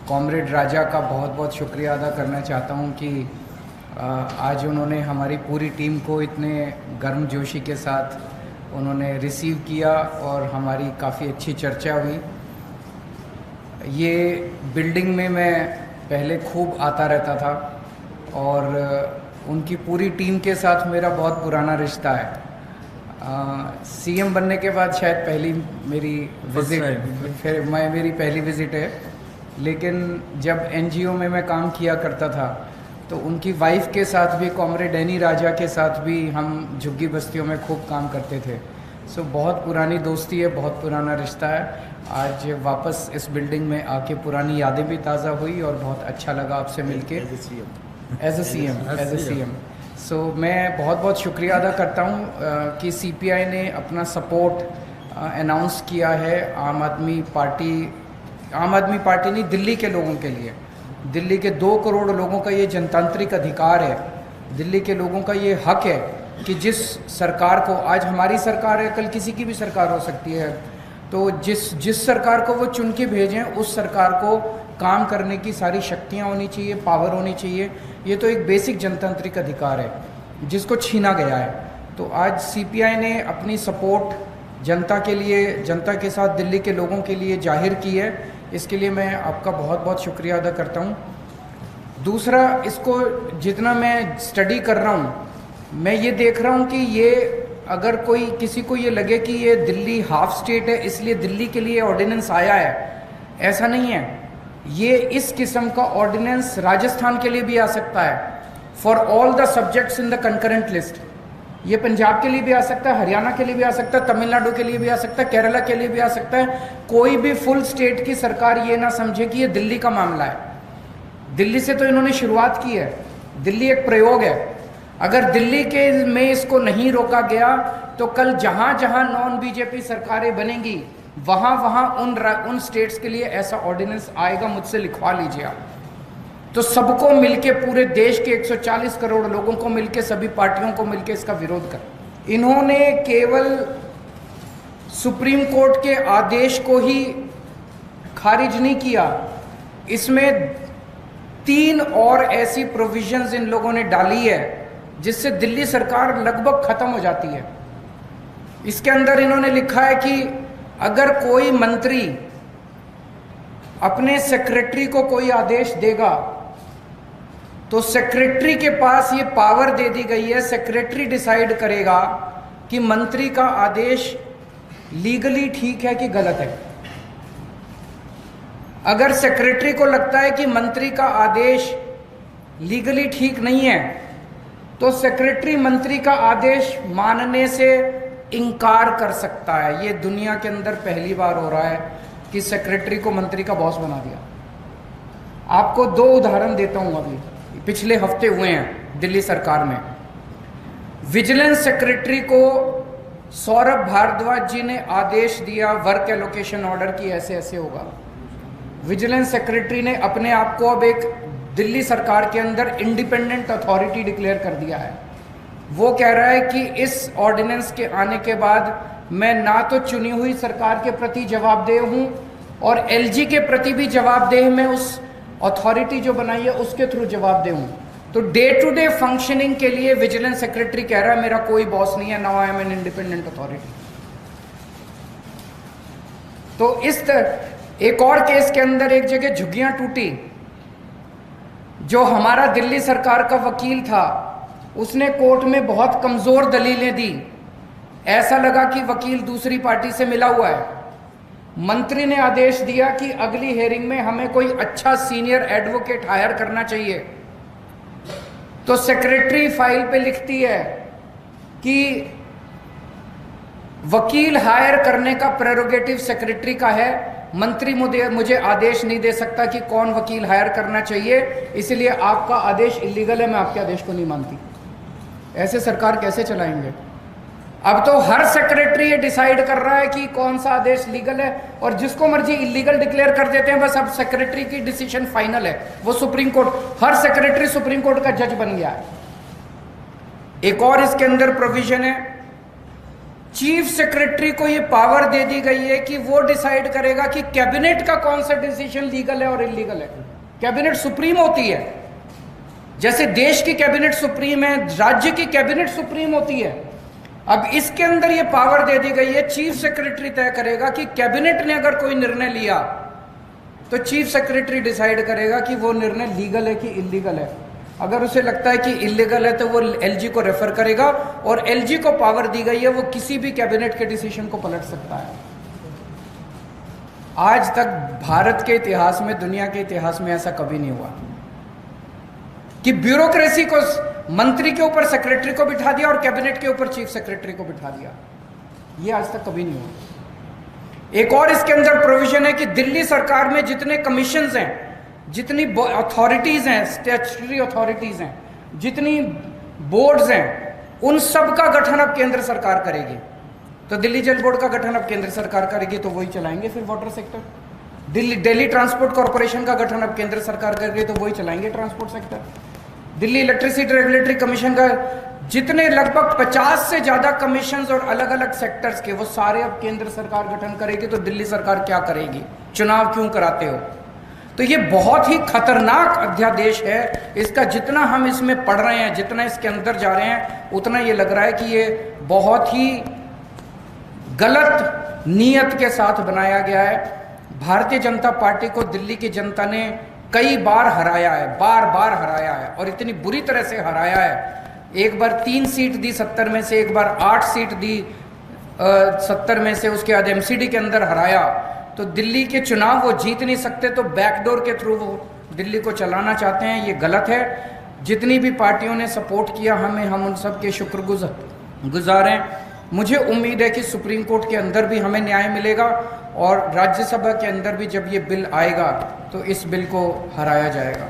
Comrade राजा का बहुत बहुत शुक्रिया अदा करना चाहता हूं कि आज उन्होंने हमारी पूरी टीम को इतने गर्मजोशी के साथ उन्होंने रिसीव किया और हमारी काफ़ी अच्छी चर्चा हुई। ये बिल्डिंग में मैं पहले खूब आता रहता था और उनकी पूरी टीम के साथ मेरा बहुत पुराना रिश्ता है। सीएम बनने के बाद शायद पहली मेरी विज़िट मेरी पहली विज़िट है, लेकिन जब एनजीओ में मैं काम किया करता था तो उनकी वाइफ के साथ भी, कॉमरेड एनी राजा के साथ भी हम झुग्गी बस्तियों में खूब काम करते थे। सो बहुत पुरानी दोस्ती है, बहुत पुराना रिश्ता है। आज वापस इस बिल्डिंग में आके पुरानी यादें भी ताज़ा हुई और बहुत अच्छा लगा आपसे मिलके एज ए सीएम। सो मैं बहुत बहुत शुक्रिया अदा करता हूँ कि सीपीआई ने अपना सपोर्ट अनाउंस किया है आम आदमी पार्टी नहीं, दिल्ली के लोगों के लिए। दिल्ली के 2 करोड़ लोगों का ये जनतांत्रिक अधिकार है, दिल्ली के लोगों का ये हक है कि जिस सरकार को, आज हमारी सरकार है, कल किसी की भी सरकार हो सकती है, तो जिस सरकार को वो चुन के भेजें उस सरकार को काम करने की सारी शक्तियाँ होनी चाहिए, पावर होनी चाहिए। ये तो एक बेसिक जनतांत्रिक अधिकार है जिसको छीना गया है। तो आज सीपीआई ने अपनी सपोर्ट जनता के लिए, जनता के साथ दिल्ली के लोगों के लिए जाहिर की है। इसके लिए मैं आपका बहुत बहुत शुक्रिया अदा करता हूँ। दूसरा, इसको जितना मैं स्टडी कर रहा हूँ, मैं ये देख रहा हूँ कि ये अगर कोई किसी को ये लगे कि ये दिल्ली हाफ स्टेट है इसलिए दिल्ली के लिए ऑर्डिनेंस आया है, ऐसा नहीं है। ये इस किस्म का ऑर्डिनेंस राजस्थान के लिए भी आ सकता है, for all the subjects in the concurrent list. ये पंजाब के लिए भी आ सकता है, हरियाणा के लिए भी आ सकता है, तमिलनाडु के लिए भी आ सकता है, केरला के लिए भी आ सकता है। कोई भी फुल स्टेट की सरकार ये ना समझे कि ये दिल्ली का मामला है। दिल्ली से तो इन्होंने शुरुआत की है, दिल्ली एक प्रयोग है। अगर दिल्ली के में इसको नहीं रोका गया तो कल जहां जहां नॉन बीजेपी सरकारें बनेंगी वहां वहां उन स्टेट्स के लिए ऐसा ऑर्डिनेंस आएगा। मुझसे लिखवा लीजिए आप। तो सबको मिलके, पूरे देश के 140 करोड़ लोगों को मिलके, सभी पार्टियों को मिलके इसका विरोध कर। इन्होंने केवल सुप्रीम कोर्ट के आदेश को ही खारिज नहीं किया, इसमें 3 और ऐसी प्रोविजंस इन लोगों ने डाली है जिससे दिल्ली सरकार लगभग खत्म हो जाती है। इसके अंदर इन्होंने लिखा है कि अगर कोई मंत्री अपने सेक्रेटरी को कोई आदेश देगा तो सेक्रेटरी के पास ये पावर दे दी गई है, सेक्रेटरी डिसाइड करेगा कि मंत्री का आदेश लीगली ठीक है कि गलत है। अगर सेक्रेटरी को लगता है कि मंत्री का आदेश लीगली ठीक नहीं है तो सेक्रेटरी मंत्री का आदेश मानने से इनकार कर सकता है। ये दुनिया के अंदर पहली बार हो रहा है कि सेक्रेटरी को मंत्री का बॉस बना दिया। आपको 2 उदाहरण देता हूं, अभी पिछले हफ्ते हुए हैं दिल्ली सरकार में। विजिलेंस सेक्रेटरी को सौरभ भारद्वाज जी ने आदेश दिया वर्क एलोकेशन ऑर्डर की ऐसे ऐसे होगा। विजिलेंस सेक्रेटरी ने अपने आप को अब एक दिल्ली सरकार के अंदर इंडिपेंडेंट अथॉरिटी डिक्लेयर कर दिया है। वो कह रहा है कि इस ऑर्डिनेंस के आने के बाद मैं ना तो चुनी हुई सरकार के प्रति जवाबदेह हूं और एलजी के प्रति भी जवाबदेह, मैं उस अथॉरिटी जो बनाई है उसके थ्रू जवाबदेह हूं। तो डे टू डे फंक्शनिंग के लिए विजिलेंस सेक्रेटरी कह रहा है मेरा कोई बॉस नहीं है, now I am an independent authority. तो एक और केस के अंदर एक जगह झुग्गियां टूटी, जो हमारा दिल्ली सरकार का वकील था उसने कोर्ट में बहुत कमजोर दलीलें दी। ऐसा लगा कि वकील दूसरी पार्टी से मिला हुआ है। मंत्री ने आदेश दिया कि अगली हेयरिंग में हमें कोई अच्छा सीनियर एडवोकेट हायर करना चाहिए। तो सेक्रेटरी फाइल पे लिखती है कि वकील हायर करने का प्रेरोगेटिव सेक्रेटरी का है, मंत्री मुझे आदेश नहीं दे सकता कि कौन वकील हायर करना चाहिए, इसलिए आपका आदेश इलीगल है, मैं आपके आदेश को नहीं मानती। ऐसे सरकार कैसे चलाएंगे? अब तो हर सेक्रेटरी ये डिसाइड कर रहा है कि कौन सा आदेश लीगल है और जिसको मर्जी इलीगल डिक्लेयर कर देते हैं। बस अब सेक्रेटरी की डिसीजन फाइनल है, वो सुप्रीम कोर्ट, हर सेक्रेटरी सुप्रीम कोर्ट का जज बन गया है। एक और इसके अंदर प्रोविजन है, चीफ सेक्रेटरी को ये पावर दे दी गई है कि वो डिसाइड करेगा कि कैबिनेट का कौन सा डिसीजन लीगल है और इलीगल है। कैबिनेट सुप्रीम होती है, जैसे देश की कैबिनेट सुप्रीम है, राज्य की कैबिनेट सुप्रीम होती है। अब इसके अंदर ये पावर दे दी गई है, चीफ सेक्रेटरी तय करेगा कि कैबिनेट ने अगर कोई निर्णय लिया तो चीफ सेक्रेटरी डिसाइड करेगा कि वो निर्णय लीगल है कि इलीगल है। अगर उसे लगता है कि इलीगल है तो वो एलजी को रेफर करेगा, और एलजी को पावर दी गई है वो किसी भी कैबिनेट के डिसीजन को पलट सकता है। आज तक भारत के इतिहास में, दुनिया के इतिहास में ऐसा कभी नहीं हुआ कि ब्यूरोक्रेसी को मंत्री के ऊपर सेक्रेटरी को बिठा दिया और कैबिनेट के ऊपर चीफ सेक्रेटरी को बिठा दिया। ये आज तक कभी नहीं हुआ। एक और इसके अंदर प्रोविजन है कि दिल्ली सरकार में जितने कमीशंस हैं, जितनी अथॉरिटीज हैं, स्टैट्यूटरी अथॉरिटीज हैं, जितनी बोर्ड्स हैं, उन सब का गठन अब केंद्र सरकार करेगी। तो दिल्ली जल बोर्ड का गठन अब केंद्र सरकार करेगी, तो वही चलाएंगे फिर water sector. Delhi transport corporation का गठन अब केंद्र सरकार करेगी, तो वही चलाएंगे transport sector. Delhi electricity regulatory commission का जितने लगभग 50 से ज्यादा कमीशंस और अलग अलग सेक्टर्स के, वो सारे अब केंद्र सरकार गठन करेगी। तो दिल्ली सरकार क्या करेगी? चुनाव क्यों कराते हो? तो ये बहुत ही खतरनाक अध्यादेश है। इसका जितना हम इसमें पढ़ रहे हैं, जितना इसके अंदर जा रहे हैं, उतना ये लग रहा है कि ये बहुत ही गलत नीयत के साथ बनाया गया है। भारतीय जनता पार्टी को दिल्ली की जनता ने कई बार हराया है, बार बार हराया है, और इतनी बुरी तरह से हराया है। एक बार 3 सीट दी 70 में से, एक बार 8 सीट दी 70 में से, उसके बाद एमसीडी के अंदर हराया। तो दिल्ली के चुनाव वो जीत नहीं सकते, तो बैकडोर के थ्रू वो दिल्ली को चलाना चाहते हैं। ये गलत है। जितनी भी पार्टियों ने सपोर्ट किया हमें, हम उन सब के शुक्रगुजार हैं। मुझे उम्मीद है कि सुप्रीम कोर्ट के अंदर भी हमें न्याय मिलेगा, और राज्यसभा के अंदर भी जब ये बिल आएगा तो इस बिल को हराया जाएगा।